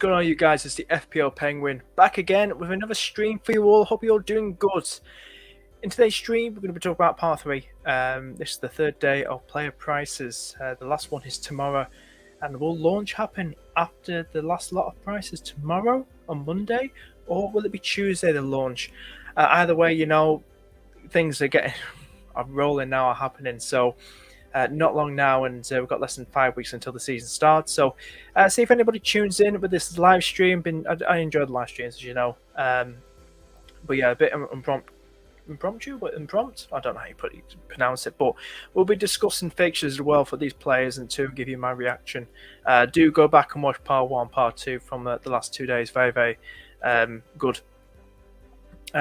going on, you guys? It's the FPL Penguin back again with another stream for you all. Hope you're all doing good. In today's stream, we're going to be talking about part 3. This is the third day of player prices. The last one is tomorrow, and will launch happen after the last lot of prices tomorrow on Monday, or will it be Tuesday the launch? Either way, you know, things are rolling now, are happening. So not long now, and we've got less than 5 weeks until the season starts. So see if anybody tunes in with this live stream. I enjoyed the live streams, as you know. But yeah, a bit impromptu. I don't know how you pronounce it, but we'll be discussing fixtures as well for these players, and to give you my reaction. Do go back and watch part 1, part 2 from the last 2 days. Very, very good.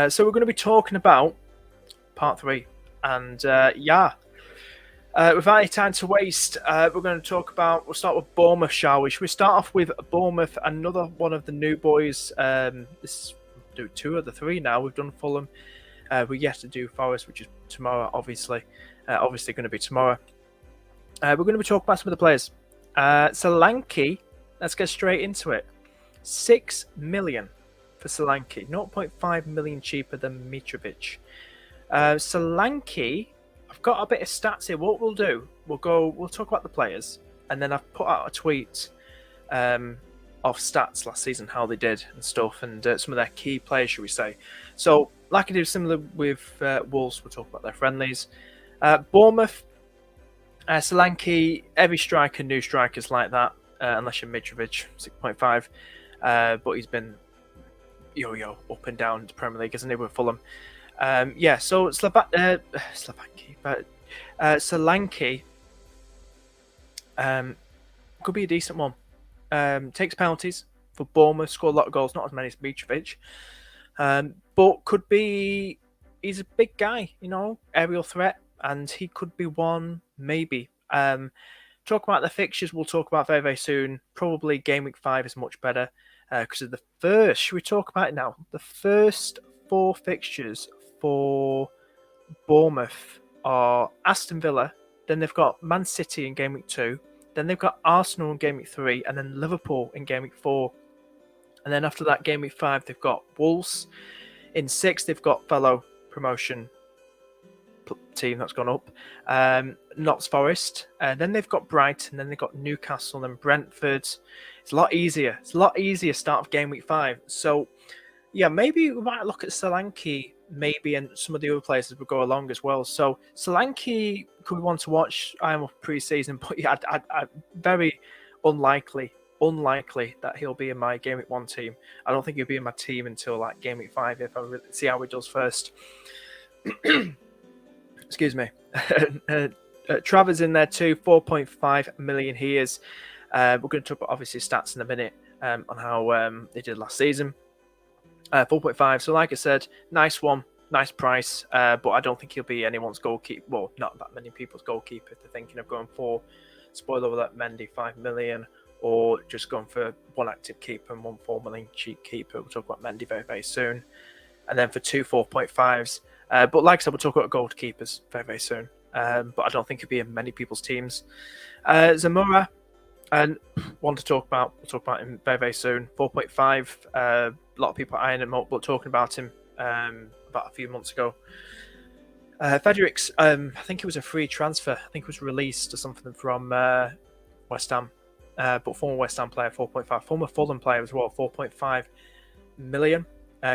So we're going to be talking about part 3, and without any time to waste, we're going to we'll start with Bournemouth, shall we? Should we start off with Bournemouth, another one of the new boys? This do 2 of the 3 now. We've done Fulham. We're yet to do Forest, which is tomorrow, obviously. Obviously going to be tomorrow. We're going to be talking about some of the players. Solanke, let's get straight into it. 6 million for Solanke. 0.5 million cheaper than Mitrovic. Solanke, I've got a bit of stats here. What we'll do, we'll talk about the players, and then I've put out a tweet of stats last season, how they did and stuff, and some of their key players, should we say. So, like I do similar with Wolves, we'll talk about their friendlies. Bournemouth, Solanke, every striker, new strikers like that, unless you're Mitrovic, 6.5. But he's been yo-yo up and down the Premier League, isn't he, with Fulham? So Solanke could be a decent one. Takes penalties for Bournemouth, scored a lot of goals, not as many as Mitrovic, but could be. He's a big guy, you know, aerial threat, and he could be one maybe. Talk about the fixtures. We'll talk about very, very soon. Probably game week 5 is much better because of the first. Should we talk about it now? The first 4 fixtures for Bournemouth are Aston Villa, then they've got Man City in game week 2, then they've got Arsenal in game week 3, and then Liverpool in game week 4. And then after that, game week 5, they've got Wolves. In 6, they've got fellow promotion team that's gone up, Notts Forest. Then they've got Brighton, then they've got Newcastle and Brentford. It's a lot easier. Start of game week 5. So, yeah, maybe we might look at Solanke, maybe, and some of the other players as we go along as well. So Solanke could be one to watch. I am off pre-season, but yeah, I very unlikely that he'll be in my game week 1 team. I don't think he'll be in my team until like game week 5 if I really see how he does first. Excuse me. Travers in there too, 4.5 million he is. We're going to talk about obviously stats in a minute on how they did last season. 4.5. So like I said, nice one, nice price. But I don't think he'll be anyone's goalkeeper. Well, not that many people's goalkeeper if they're thinking of going for, spoiler alert, Mendy, 5 million, or just going for 1 active keeper and 1 4 million cheap keeper. We'll talk about Mendy very, very soon. And then for 2 4.5s. But like I said, we'll talk about goalkeepers very, very soon. But I don't think he'll be in many people's teams. Zamora, and one to talk about. We'll talk about him very, very soon. 4.5. A lot of people eyeing him up, but talking about him about a few months ago. Fredericks, I think it was a free transfer. I think it was released or something from West Ham. But former West Ham player, 4.5. Former Fulham player as well, 4.5 million.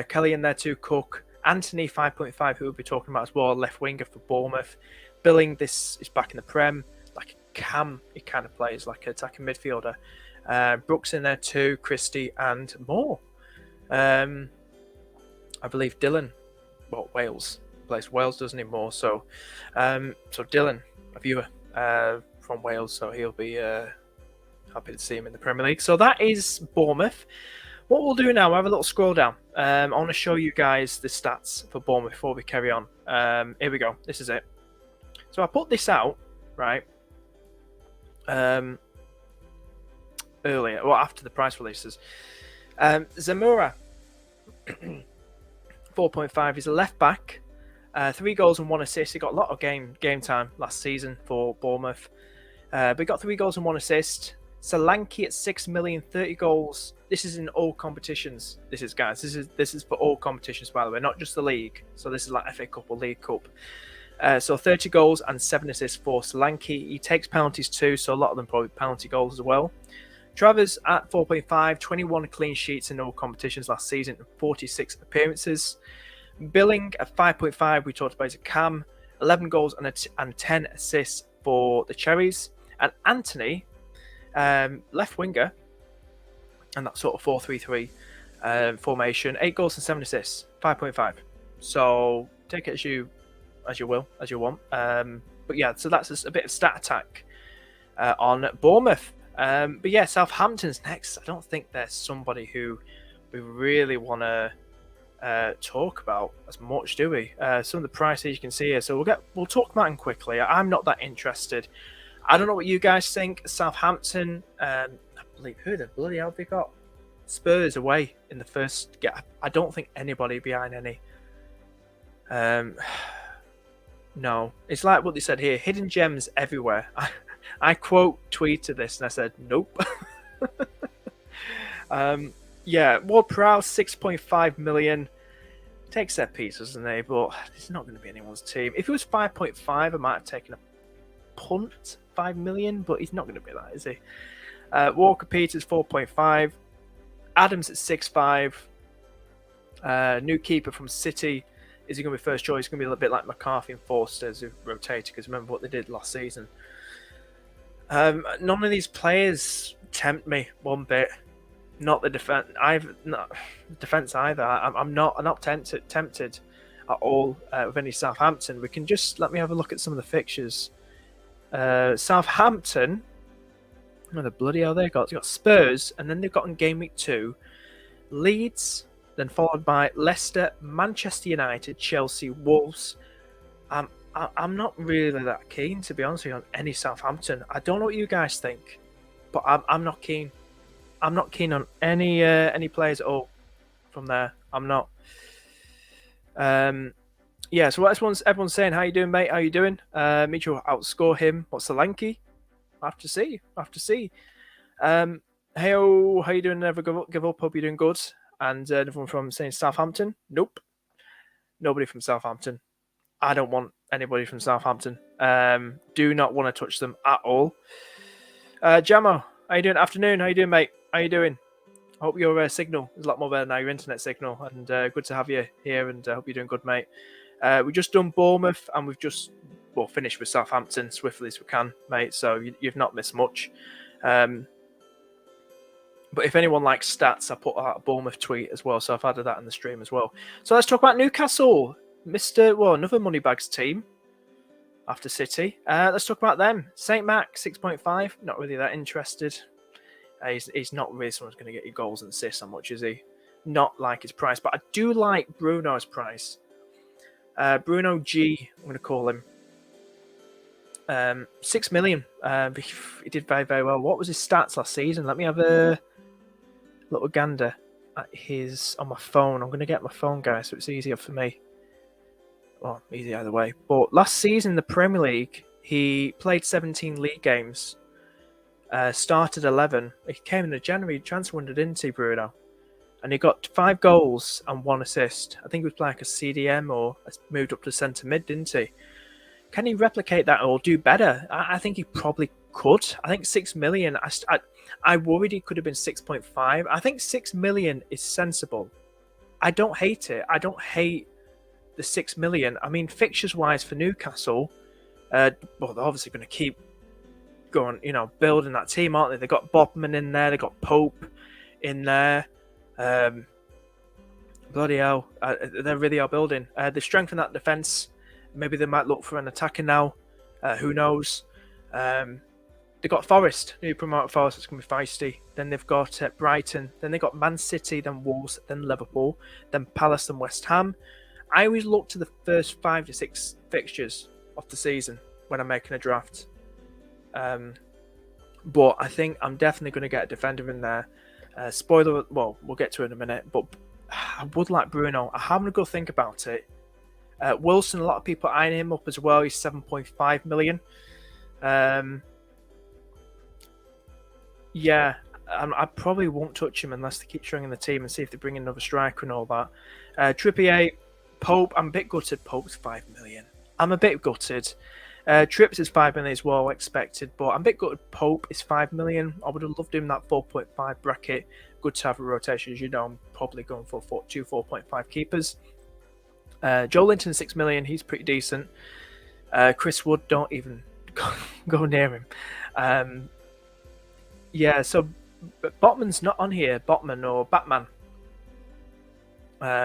Kelly in there too, Cook. Anthony, 5.5, who we'll be talking about as well, left winger for Bournemouth. Billing, this is back in the Prem, like a cam, he kind of plays like an attacking midfielder. Brooks in there too, Christie, and more. I believe Dylan, well, Wales, plays Wales, doesn't he, more? So Dylan, a viewer from Wales, so he'll be happy to see him in the Premier League. So that is Bournemouth. What we'll do now, we'll have a little scroll down. I want to show you guys the stats for Bournemouth before we carry on. Here we go. This is it. So I put this out, right, earlier, well, after the price releases. Zamora, 4.5. He's a left back. 3 goals and 1 assist. He got a lot of game time last season for Bournemouth. But he got 3 goals and 1 assist. Solanke at 6 million, 30 goals. This is in all competitions. This is, guys. This is for all competitions, by the way, not just the league. So this is like FA Cup or League Cup. So 30 goals and 7 assists for Solanke. He takes penalties too, so a lot of them probably penalty goals as well. Travers at 4.5, 21 clean sheets in all competitions last season and 46 appearances. Billing at 5.5, we talked about his Cam, 11 goals and 10 assists for the Cherries. And Anthony, left winger, and that sort of 4-3-3 formation, 8 goals and 7 assists, 5.5. So take it as you will, as you want. But yeah, so that's a bit of stat attack on Bournemouth. But yeah, Southampton's next. I don't think there's somebody who we really want to talk about as much, do we? Some of the prices you can see here, so we'll talk about them quickly. I'm not that interested. I don't know what you guys think. Southampton, I believe, who the bloody hell have they got? Spurs away in the first gap. I don't think anybody behind any. No, it's like what they said here: hidden gems everywhere. I quote tweeted this and I said, nope. Yeah, Ward-Prowse, 6.5 million. Takes set pieces, doesn't he? But it's not going to be anyone's team. If it was 5.5, I might have taken a punt, 5 million, but he's not going to be that, is he? Walker-Peters, 4.5. Adams at 6.5. New keeper from City. Is he going to be first choice? It's going to be a little bit like McCarthy and Forster as who rotated, because remember what they did last season. None of these players tempt me one bit. Not the defense. Not defense either. I'm not tempted at all with any Southampton. We can just let me have a look at some of the fixtures. Southampton. Oh, the bloody hell they got. They got Spurs, and then they've got in game week 2, Leeds, then followed by Leicester, Manchester United, Chelsea, Wolves. I'm not really that keen, to be honest with you, on any Southampton. I don't know what you guys think, but I'm not keen. I'm not keen on any players at all from there. I'm not. Yeah. So what everyone's saying? How you doing, mate? How you doing? Mitchell outscore him. What's Solanke? I have to see. Hey, how you doing? Never give up. Hope you're doing good. And everyone from saying Southampton? Nope. Nobody from Southampton. I don't want anybody from Southampton. Do not want to touch them at all. Jamo, how you doing? Afternoon. How you doing, mate? How you doing? I hope your signal is a lot more better now, your internet signal. And good to have you here, and I hope you're doing good, mate. We've just done Bournemouth, and we've just finished with Southampton swiftly as we can, mate. So you've not missed much. But if anyone likes stats, I put out a Bournemouth tweet as well. So I've added that in the stream as well. So let's talk about Newcastle. Another Moneybags team after City. Let's talk about them. St. Mac, 6.5. Not really that interested. He's not really someone who's going to get you goals and assists so much, is he? Not like his price. But I do like Bruno's price. Bruno G, I'm going to call him. 6 million. He did very, very well. What was his stats last season? Let me have a little gander at his on my phone. I'm going to get my phone, guys, so it's easier for me. Well, easy either way. But last season in the Premier League, he played 17 league games, started 11. He came in the January transfer window, didn't he, Bruno? And he got 5 goals and 1 assist. I think he was playing like a CDM or moved up to centre mid, didn't he? Can he replicate that or do better? I think he probably could. I think 6 million. I worried he could have been 6.5. I think 6 million is sensible. I don't hate it. I don't hate the 6 million. I mean, fixtures-wise for Newcastle, they're obviously going to keep going, building that team, aren't they? They've got Bobman in there. They've got Pope in there. Bloody hell. They really are building. They strengthen that defence. Maybe they might look for an attacker now. Who knows? They've got Forest, new promoted Forest. It's going to be feisty. Then they've got Brighton. Then they've got Man City, then Wolves, then Liverpool, then Palace and West Ham. I always look to the first 5 to 6 fixtures of the season when I'm making a draft. But I think I'm definitely going to get a defender in there. Spoiler, we'll get to it in a minute. But I would like Bruno. I haven't a good think about it. Wilson, a lot of people eyeing him up as well. He's 7.5 million. Yeah, I probably won't touch him unless they keep stringing the team and see if they bring in another striker and all that. Trippier, Pope, I'm a bit gutted. Pope's 5 million. I'm a bit gutted. Trips is 5 million as well, expected, but I'm a bit gutted. Pope is 5 million. I would have loved him that 4.5 bracket. Good to have a rotation. As you know, I'm probably going for 4.5 keepers. Joe Linton 6 million. He's pretty decent. Chris Wood, don't even go near him. Yeah, so Botman's not on here. Botman or Batman.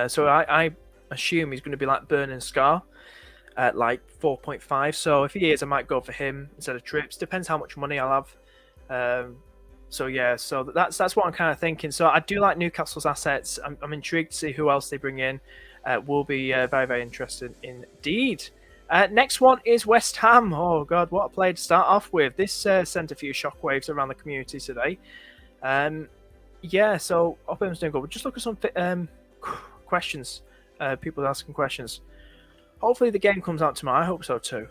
So I assume he's going to be like Burn and Scar at like 4.5. So if he is, I might go for him instead of Trips. Depends how much money I'll have. So yeah, so that's what I'm kind of thinking. So I do like Newcastle's assets. I'm intrigued to see who else they bring in. Will be very, very interested indeed. Next one is West Ham. Oh God, what a play to start off with. This sent a few shockwaves around the community today. Yeah, so Oppen's doing good. We'll just look at some questions. People asking questions. Hopefully the game comes out tomorrow. I hope so too.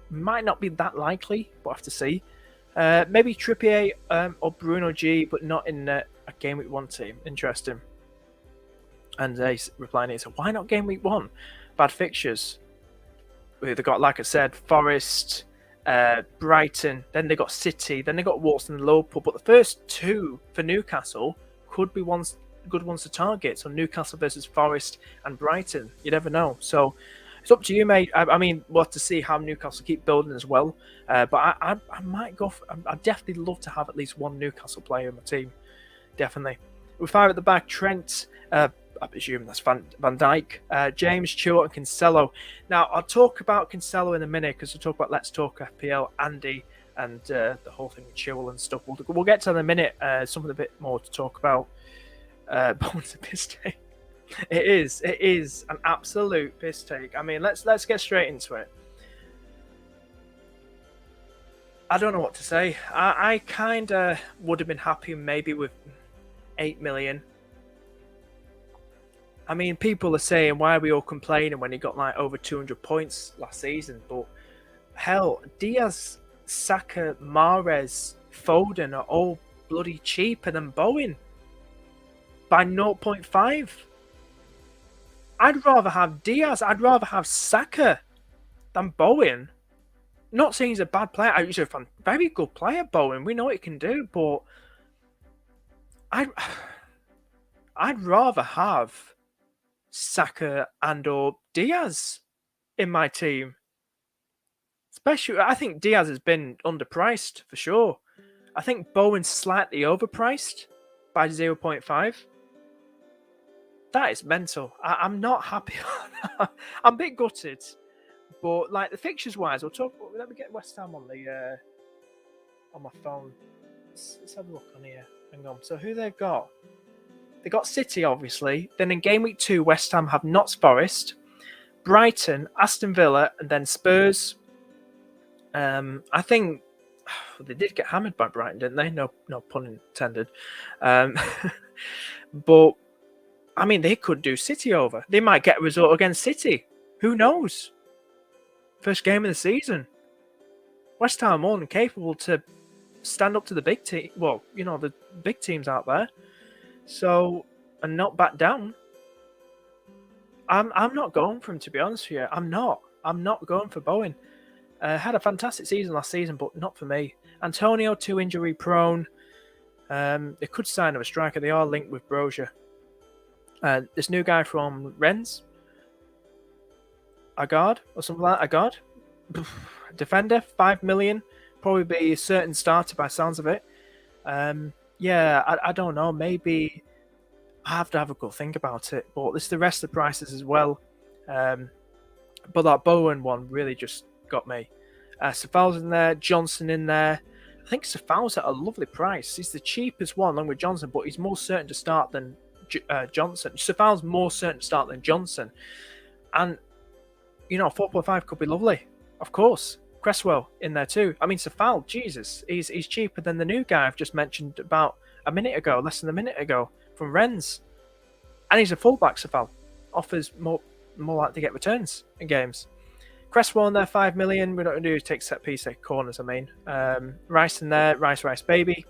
Might not be that likely, but I have to see. Maybe Trippier or Bruno G, but not in a game week 1 team. Interesting. And they replying, so why not game week 1? Bad fixtures. They got, like I said, Forest, Brighton, then they got City, then they got Wolves and Liverpool. But the first 2 for Newcastle could be good ones to target. So Newcastle versus Forest and Brighton. You never know. So it's up to you, mate. I mean, we'll have to see how Newcastle keep building as well. But I might go for... I'd definitely love to have at least one Newcastle player in my team. Definitely. We fire at the back. Trent... I presume that's Van Dijk, James, Chilwell, and Cancelo. Now, I'll talk about Cancelo in a minute because we'll talk about Let's Talk FPL, Andy, and the whole thing with Chilwell and stuff. We'll get to that in a minute. Something a bit more to talk about. Bones a piss take. It is an absolute piss take. I mean, let's get straight into it. I don't know what to say. I kind of would have been happy maybe with 8 million. I mean, people are saying, why are we all complaining when he got like over 200 points last season? But hell, Diaz, Saka, Mahrez, Foden are all bloody cheaper than Bowen by 0.5. I'd rather have Diaz, I'd rather have Saka than Bowen. Not saying he's a bad player. He's a very good player, Bowen. We know what he can do, but I'd rather have Saka and or Diaz in my team. Especially, I think Diaz has been underpriced for sure. I think Bowen's slightly overpriced by 0.5. That is mental. I'm not happy. I'm a bit gutted. But like the fixtures wise, we'll talk. Let me get West Ham on the on my phone. Let's have a look on here. Hang on. So who they've got? They got City, obviously. Then in game week 2, West Ham have Notts Forest, Brighton, Aston Villa, and then Spurs. I think they did get hammered by Brighton, didn't they? No pun intended. But I mean, they could do City over. They might get a result against City. Who knows? First game of the season. West Ham are more than capable to stand up to the big team. Well, you know, the big teams out there. So, and not back down. I'm not going for him, to be honest with you. I'm not going for Bowen. Had a fantastic season last season, but not for me. Antonio, too injury prone. They could sign him a striker. They are linked with Brozier. This new guy from Rennes, Agard or something like that. Agard, defender, 5 million. Probably be a certain starter by sounds of it. Yeah, I don't know. Maybe I have to have a good think about it. But this is the rest of the prices as well. But that Bowen one really just got me. Safal's in there, Johnson in there. I think Safal's at a lovely price. He's the cheapest one along with Johnson, but he's more certain to start than Johnson. Safal's more certain to start than Johnson. And, you know, 4.5 could be lovely. Of course. Cresswell in there too. I mean, Safal, Jesus, he's cheaper than the new guy I've just mentioned about a minute ago, less than a minute ago, from Rennes. And he's a fullback, Safal. Offers more likely to get returns in games. Cresswell in there, 5 million. We're not going to do is take set piece, corners, I mean. Rice in there, Rice Baby.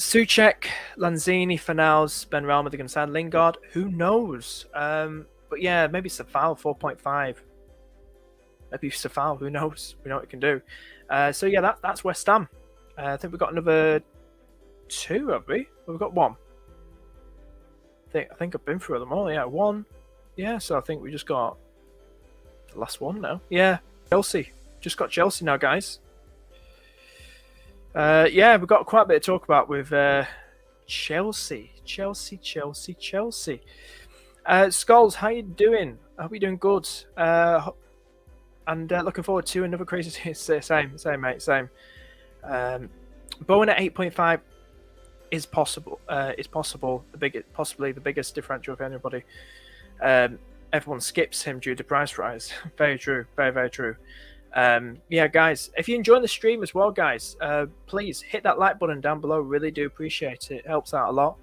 Souček, Lanzini, Fornals, Benrahma, they're going to sign Lingard. Who knows? But yeah, maybe Safal 4.5. Maybe Safal. Who knows? We know what it can do. So yeah, that's West Ham. I think we've got another 2, have we? We've got 1. I think I've been through them all. Yeah, 1. Yeah, so I think we just got the last one now. Yeah, Chelsea. Just got Chelsea now, guys. Yeah, we've got quite a bit to talk about with Chelsea. Skulls, how you doing? I hope you're doing good. And looking forward to another crazy. Same, mate, same. Bowen at 8.5 is possible. It's possible. Possibly the biggest differential of anybody. Everyone skips him due to price rise. Very true. Very true. Yeah, guys, if you're enjoying the stream as well, guys, please hit that like button down below. Really do appreciate it. It helps out a lot.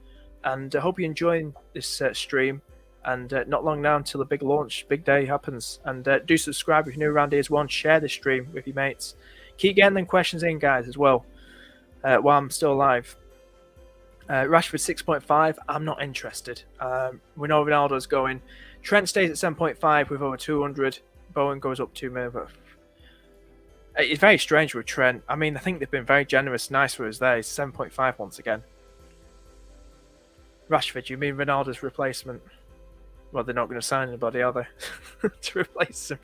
And I hope you're enjoying this stream. And not long now until the big launch, big day happens. And do subscribe if you're new around here as well. And share this stream with your mates. Keep getting them questions in, guys, as well, while I'm still alive. Rashford 6.5. I'm not interested. We know Ronaldo's going. Trent stays at 7.5 with over 200. Bowen goes up 2 million. But it's very strange with Trent. I mean, I think they've been very generous, nice for us there. He's 7.5 once again. Rashford, you mean Ronaldo's replacement? Well, they're not going to sign anybody, are they, to replace him?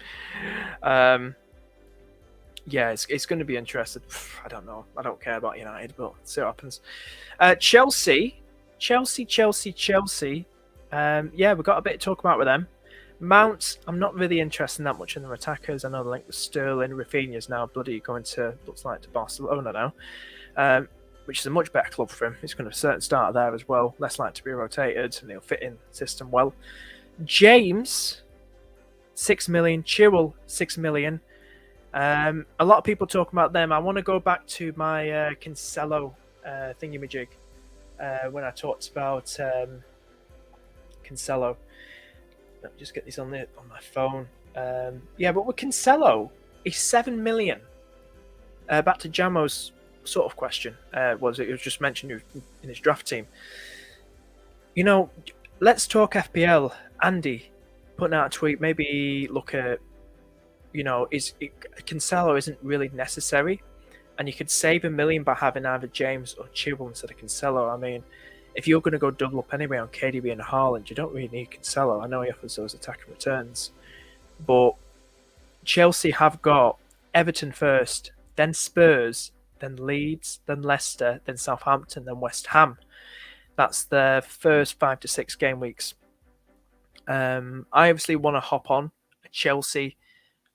Yeah, it's going to be interesting. I don't know. I don't care about United, but see what happens. Chelsea. Yeah, we've got a bit to talk about with them. Mount, I'm not really interested in that much in their attackers. I know the link with Sterling. Rafinha's now bloody going to, looks like, to Barcelona now, which is a much better club for him. He's going to certainly start there as well. Less likely to be rotated, and he'll fit in the system well. James, 6 million. Chilwell, 6 million. A lot of people talking about them. I want to go back to my Cancelo thingamajig when I talked about Cancelo. Let me just get this on my phone. Yeah, but with Cancelo, he's 7 million. Back to Jamo's sort of question. It was just mentioned in his draft team. You know, let's talk FPL. Andy putting out a tweet. Maybe look at, you know, Cancelo isn't really necessary, and you could save $1 million by having either James or Chilwell instead of Cancelo. I mean, if you're going to go double up anyway on KDB and Haaland, you don't really need Cancelo. I know he offers those attacking returns, but Chelsea have got Everton first, then Spurs, then Leeds, then Leicester, then Southampton, then West Ham. That's their first 5 to 6 game weeks. I obviously want to hop on a Chelsea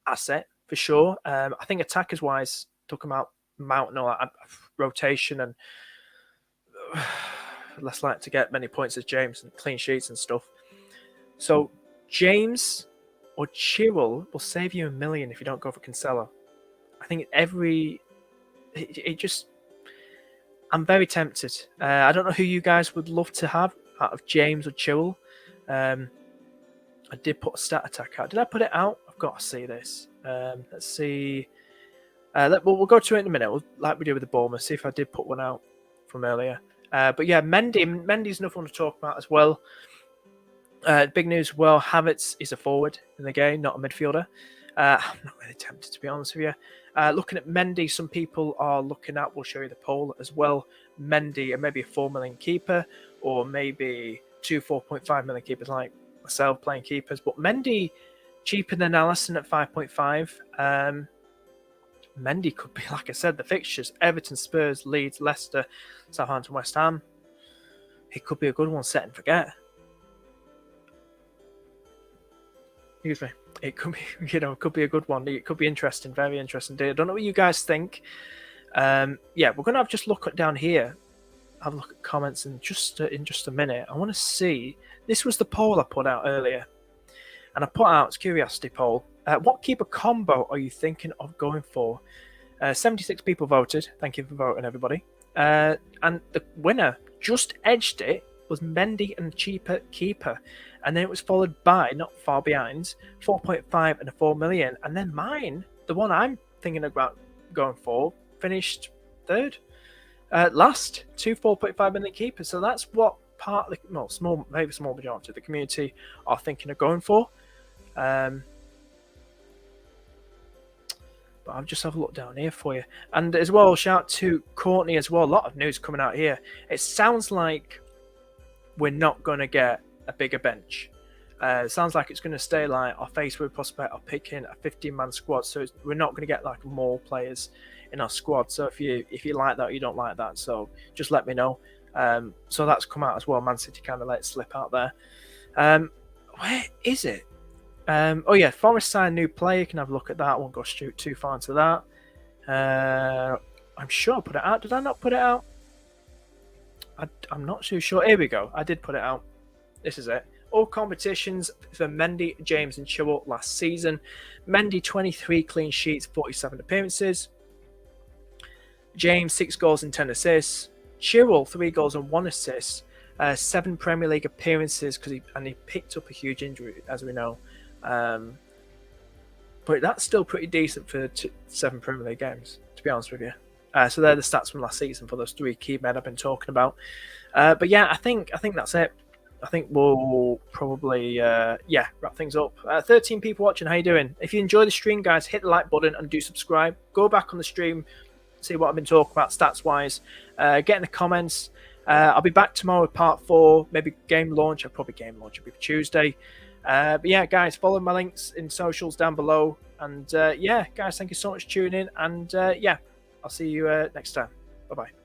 asset for sure. I think attackers wise, talking about Mount and all that rotation and less likely to get many points as James and clean sheets and stuff. So James or Chilwell will save you $1 million if you don't go for Cancelo. I think I'm very tempted. I don't know who you guys would love to have out of James or Chilwell. I did put a stat attack out. Did I put it out? I've got to see this. Let's see. We'll go to it in a minute. Like we did with the Bournemouth. See if I did put one out from earlier. But yeah, Mendy's enough one to talk about as well. Big news. Well, Havertz is a forward in the game, not a midfielder. I'm not really tempted, to be honest with you. Looking at Mendy, some people are looking at, we'll show you the poll as well, Mendy and maybe a 4 million keeper, or maybe 4.5 million keepers like myself playing keepers. But Mendy, cheaper than Alisson at 5.5. Mendy could be, like I said, the fixtures, Everton, Spurs, Leeds, Leicester, Southampton, West Ham. It could be a good one, set and forget. Excuse me. It could be, it could be a good one. It could be interesting, very interesting day. I don't know what you guys think. Yeah, we're going to just look down here, have a look at comments in just a minute. I want to see. This was the poll I put out earlier, and I put out it's a curiosity poll. What keeper combo are you thinking of going for? 76 people voted. Thank you for voting, everybody. And the winner just edged it was Mendy and cheaper keeper. And then it was followed by, not far behind, 4.5 and a 4 million. And then mine, the one I'm thinking about going for, finished third. Last, two 4.5 million keepers. So that's what part of the, well, small, maybe small majority of the community are thinking of going for. But I'll just have a look down here for you. And as well, shout out to Courtney as well. A lot of news coming out here. It sounds like we're not going to get a bigger bench. It sounds like it's going to stay like our Facebook prospect are picking a 15-man squad. So we're not going to get like more players in our squad. So if you like that or you don't like that, so just let me know. So that's come out as well. Man City kind of let it slip out there. Where is it? Oh yeah, Forest signed new player. You can have a look at that. I won't go too far into that. I'm sure I put it out. Did I not put it out? I'm not too sure. Here we go. I did put it out. This is it. All competitions for Mendy, James and Chilwell last season. Mendy 23 clean sheets, 47 appearances. James 6 goals and 10 assists. Chilwell 3 goals and 1 assist. 7 Premier League appearances because he picked up a huge injury, as we know. But that's still pretty decent for 7 Premier League games, to be honest with you. So they're the stats from last season for those 3 key men I've been talking about. But yeah, I think that's it. I think we'll probably wrap things up. 13 people watching. How you doing? If you enjoy the stream, guys, hit the like button and do subscribe. Go back on the stream, see what I've been talking about stats wise. Get in the comments. I'll be back tomorrow with part 4. Maybe game launch. Probably game launch will be for Tuesday. But yeah, guys, follow my links in socials down below. And yeah, guys, thank you so much for tuning in. And yeah, I'll see you next time. Bye bye.